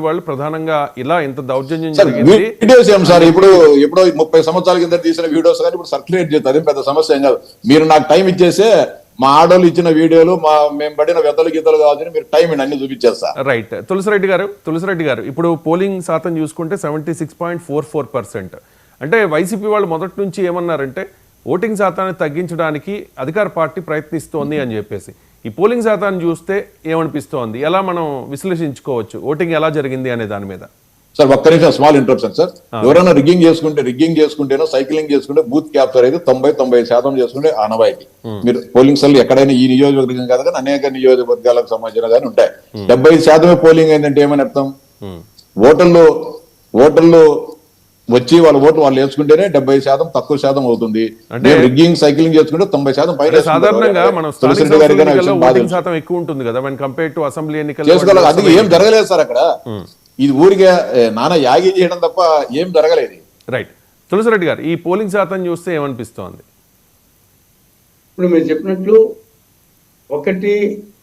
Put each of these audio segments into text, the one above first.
వాళ్ళు ప్రధానంగా ఇలా ఇంత దౌర్జన్యం సార్ జరిగింది. వీడియోస్ ఏం సార్ ఇప్పుడు 30 సంవత్సరాల కింద తీసిన వీడియోస్ కానీ ఇప్పుడు సర్క్యులేట్ చేస్తారు, అదేం పెద్ద సమస్య ఏం కాదు. మీరు నాకు టైం ఇచ్చేసే మా ఆడోళ్ళు ఇచ్చిన వీడియోలు మేము పడిన వెతలు గీతలు కావాలని మీరు టైం అన్ని చూపించేస్తా. రైట్. తులసిరెడ్డి గారు ఇప్పుడు పోలింగ్ శాతం చూసుకుంటే 76.44%. అంటే వైసీపీ వాళ్ళు మొదటి నుంచి ఏమన్నారంటే ఓటింగ్ శాతాన్ని తగ్గించడానికి అధికార పార్టీ ప్రయత్నిస్తోంది అని చెప్పేసి, ఈ పోలింగ్ శాతాన్ని చూస్తే ఏమనిపిస్తోంది, ఎలా మనం విశ్లేషించుకోవచ్చు ఓటింగ్ ఎలా జరిగింది అనే దాని మీద? సార్ ఒక్క నిమిషం స్మాల్ ఇంటరప్షన్ సార్. ఎవరైనా రిగ్గింగ్ చేసుకుంటేనో సైక్లింగ్ చేసుకుంటే బూత్ క్యాప్చర్ అయితే 90% చేసుకుంటే ఆనవాయితీ. మీరు పోలింగ్ సెల్ ఎక్కడైనా ఈ నియోజకవర్గం కాదు కానీ అనేక నియోజకవర్గాలకు సంబంధించిన కానీ ఉంటాయి. 75% పోలింగ్ అయిందంటే ఏమని అర్థం? ఓటర్లు వచ్చి వాళ్ళ ఓట్లు వాళ్ళు వేసుకుంటేనే 70% తక్కువ శాతం అవుతుంది. అంటే రిగ్గింగ్ సైక్లింగ్ చేసుకుంటే 90% పైన. సాధారణంగా మనం ఓటింగ్ శాతం ఎక్కువ ఉంటుంది కదా when compared to అసెంబ్లీ ఎన్నికలు. చేసుకోవాలి, అది ఏం జరగలేదు సార్ అక్కడ. ఇది ఊరిగా నాన్న యాగి చేయడం తప్ప ఏం జరగలేదు. రైట్. తులసిరెడ్డి గారు ఈ పోలింగ్ శాతం చూస్తే ఏమనిపిస్తోంది? ఇప్పుడు మీరు చెప్పినట్లు ఒకటి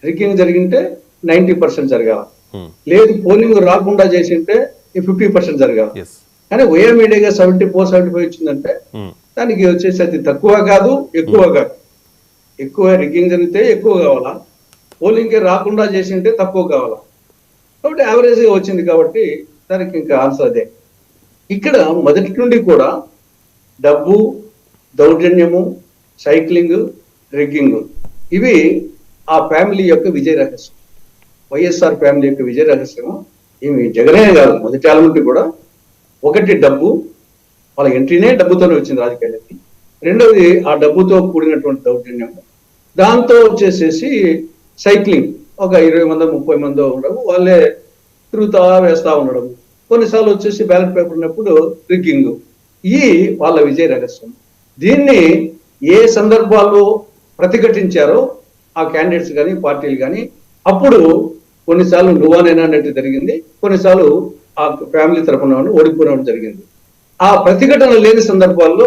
రిగ్గింగ్ జరిగింటే 90% జరగాల, లేదు పోలింగ్ రాకుండా చేసింటే 50% జరగాల. కానీ వైఆర్ మీడియాగా 74-75 వచ్చిందంటే దానికి వచ్చేసి అది తక్కువ కాదు ఎక్కువ కాదు. ఎక్కువ రిగ్గింగ్ జరిగితే ఎక్కువ కావాలా, పోలింగ్ రాకుండా చేసింటే తక్కువ కావాలా, కాబట్టి యావరేజ్ వచ్చింది. కాబట్టి దానికి ఇంకా ఆన్సర్ అదే. ఇక్కడ మొదటి నుండి కూడా డబ్బు, దౌర్జన్యము, సైక్లింగ్, రిగ్గింగ్ ఇవి ఆ ఫ్యామిలీ యొక్క విజయ రహస్యం. వైఎస్ఆర్ ఫ్యామిలీ యొక్క విజయ రహస్యం ఏమి జగనే కాదు, మొదటి ఆల నుండి కూడా. ఒకటి డబ్బు, వాళ్ళ ఎంట్రీనే డబ్బుతోనే వచ్చింది రాజకీయాలకి. రెండవది ఆ డబ్బుతో కూడినటువంటి దౌర్జన్యం, దాంతో వచ్చేసేసి సైక్లింగ్, ఒక 20 మందో 30 మందో ఉండడం, వాళ్ళే తిరుగుతా వేస్తా ఉండడం. కొన్నిసార్లు వచ్చేసి బ్యాలెట్ పేపర్ ఉన్నప్పుడు రిగ్గింగ్. ఈ వాళ్ళ విజయ రహస్యం. దీన్ని ఏ సందర్భాల్లో ప్రతిఘటించారో ఆ క్యాండిడేట్స్ కానీ పార్టీలు కానీ, అప్పుడు కొన్నిసార్లు నువ్వానైనా అన్నట్టు జరిగింది, కొన్నిసార్లు ఆ ఫ్యామిలీ తరఫున ఓడిపోవడం జరిగింది. ఆ ప్రతిఘటన లేని సందర్భాల్లో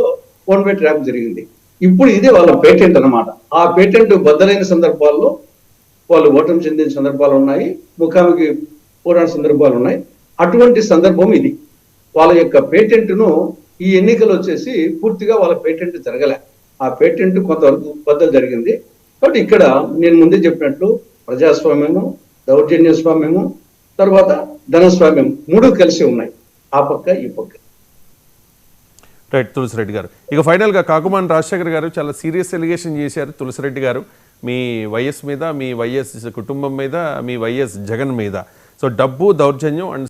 వన్ వే ట్రాప్ జరిగింది. ఇప్పుడు ఇది వాళ్ళ పేటెంట్ అన్నమాట. ఆ పేటెంట్ బద్దలైన సందర్భాల్లో వాళ్ళు ఓటమి చెందిన సందర్భాలు ఉన్నాయి, ముఖాముఖి పోరాడిన సందర్భాలు ఉన్నాయి. అటువంటి సందర్భం ఇది. వాళ్ళ యొక్క పేటెంట్ను ఈ ఎన్నికలు వచ్చేసి పూర్తిగా వాళ్ళ పేటెంట్ జరగలే. ఆ పేటెంట్ కొంతవరకు బద్దలు జరిగింది. కాబట్టి ఇక్కడ నేను ముందే చెప్పినట్లు ప్రజాస్వామ్యము, దౌర్జన్య స్వామ్యము, తర్వాత ధనస్వామ్యం మూడు కలిసి ఉన్నాయి, ఆ పక్క ఈ పక్క. రైట్. తులసిరెడ్డి గారు ఇక ఫైనల్గా కాకుమాన్ రాజశేఖర్ గారు చాలా సీరియస్ ఎలిగేషన్ చేశారు తులసిరెడ్డి గారు మీ వైఎస్ మీద, మీ వైఎస్ కుటుంబం మీద, మీ వైఎస్ జగన్ మీద. సో డబ్బు, దౌర్జన్యం అండ్